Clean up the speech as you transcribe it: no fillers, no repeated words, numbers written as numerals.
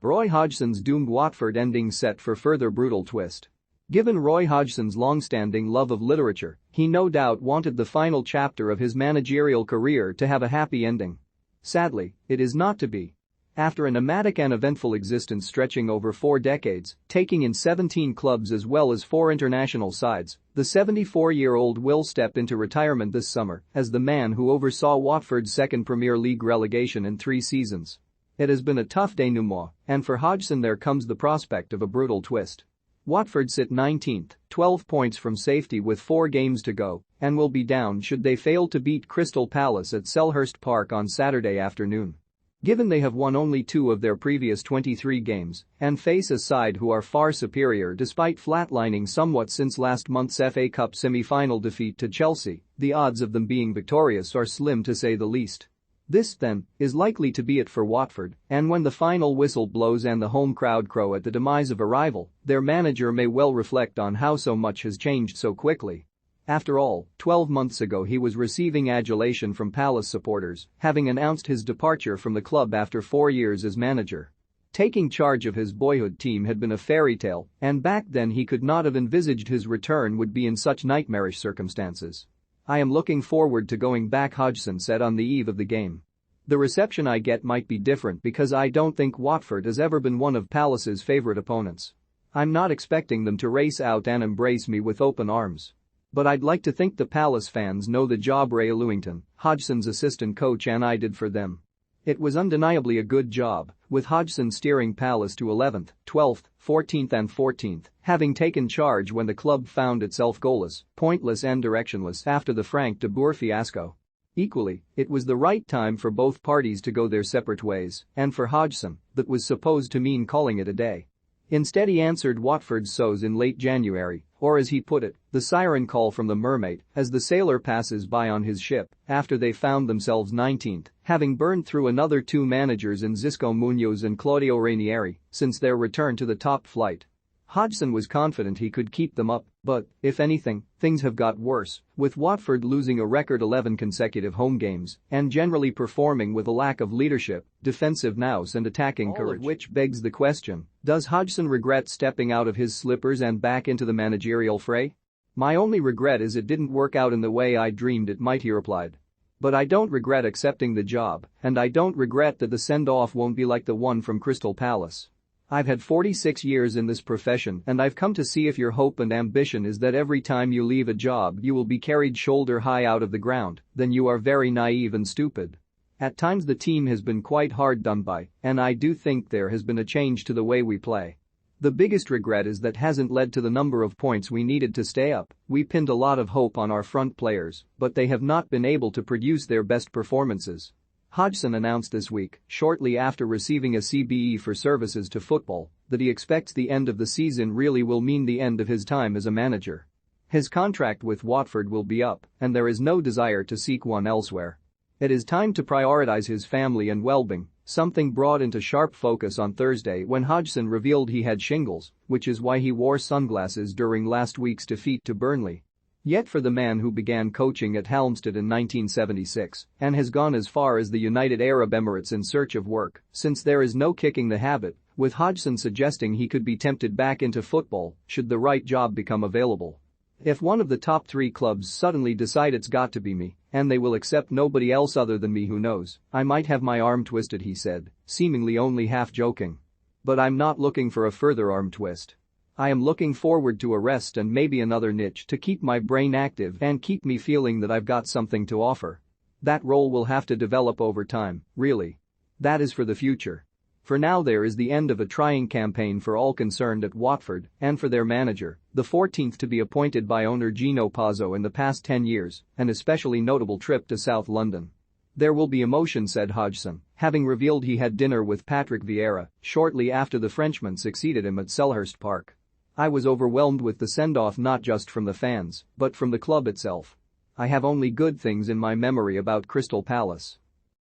Roy Hodgson's doomed Watford ending set for further brutal twist. Given Roy Hodgson's long-standing love of literature, he no doubt wanted the final chapter of his managerial career to have a happy ending. Sadly, it is not to be. After a nomadic and eventful existence stretching over 4 decades, taking in 17 clubs as well as 4 international sides, the 74-year-old will step into retirement this summer as the man who oversaw Watford's second Premier League relegation in 3 seasons. It has been a tough denouement, and for Hodgson there comes the prospect of a brutal twist. Watford sit 19th, 12 points from safety with 4 games to go, and will be down should they fail to beat Crystal Palace at Selhurst Park on Saturday afternoon. Given they have won only 2 of their previous 23 games and face a side who are far superior despite flatlining somewhat since last month's FA Cup semi-final defeat to Chelsea, the odds of them being victorious are slim to say the least. This, then, is likely to be it for Watford, and when the final whistle blows and the home crowd crow at the demise of a rival, their manager may well reflect on how so much has changed so quickly. After all, 12 months ago he was receiving adulation from Palace supporters, having announced his departure from the club after 4 years as manager. Taking charge of his boyhood team had been a fairy tale, and back then he could not have envisaged his return would be in such nightmarish circumstances. "I am looking forward to going back," Hodgson said on the eve of the game. "The reception I get might be different because I don't think Watford has ever been one of Palace's favourite opponents. I'm not expecting them to race out and embrace me with open arms. But I'd like to think the Palace fans know the job Ray Lewington, Hodgson's assistant coach, and I did for them. It was undeniably a good job, with Hodgson steering Palace to 11th, 12th, 14th and 14th, having taken charge when the club found itself goalless, pointless and directionless after the Frank de Boer fiasco. Equally, it was the right time for both parties to go their separate ways, and for Hodgson, that was supposed to mean calling it a day. Instead he answered Watford's so's in late January, or as he put it, the siren call from the mermaid as the sailor passes by on his ship after they found themselves 19th, having burned through another 2 managers in Xisco Munoz and Claudio Ranieri since their return to the top flight. Hodgson was confident he could keep them up, but, if anything, things have got worse, with Watford losing a record 11 consecutive home games and generally performing with a lack of leadership, defensive nous and attacking courage. Which begs the question, does Hodgson regret stepping out of his slippers and back into the managerial fray? "My only regret is it didn't work out in the way I dreamed it might," he replied. "But I don't regret accepting the job, and I don't regret that the send-off won't be like the one from Crystal Palace. I've had 46 years in this profession and I've come to see if your hope and ambition is that every time you leave a job you will be carried shoulder high out of the ground, then you are very naive and stupid. At times the team has been quite hard done by, and I do think there has been a change to the way we play. The biggest regret is that hasn't led to the number of points we needed to stay up. We pinned a lot of hope on our front players, but they have not been able to produce their best performances." Hodgson announced this week, shortly after receiving a CBE for services to football, that he expects the end of the season really will mean the end of his time as a manager. His contract with Watford will be up, and there is no desire to seek one elsewhere. It is time to prioritize his family and well-being, something brought into sharp focus on Thursday when Hodgson revealed he had shingles, which is why he wore sunglasses during last week's defeat to Burnley. Yet for the man who began coaching at Helmstead in 1976 and has gone as far as the United Arab Emirates in search of work, since there is no kicking the habit, with Hodgson suggesting he could be tempted back into football should the right job become available. "If one of the top 3 clubs suddenly decide it's got to be me, and they will accept nobody else other than me, who knows, I might have my arm twisted," he said, seemingly only half joking. "But I'm not looking for a further arm twist. I am looking forward to a rest and maybe another niche to keep my brain active and keep me feeling that I've got something to offer. That role will have to develop over time, really. That is for the future. For now there is the end of a trying campaign for all concerned at Watford and for their manager, the 14th to be appointed by owner Gino Pazzo in the past 10 years, an especially notable trip to South London. There will be emotion," said Hodgson, having revealed he had dinner with Patrick Vieira shortly after the Frenchman succeeded him at Selhurst Park. "I was overwhelmed with the send-off, not just from the fans, but from the club itself. I have only good things in my memory about Crystal Palace.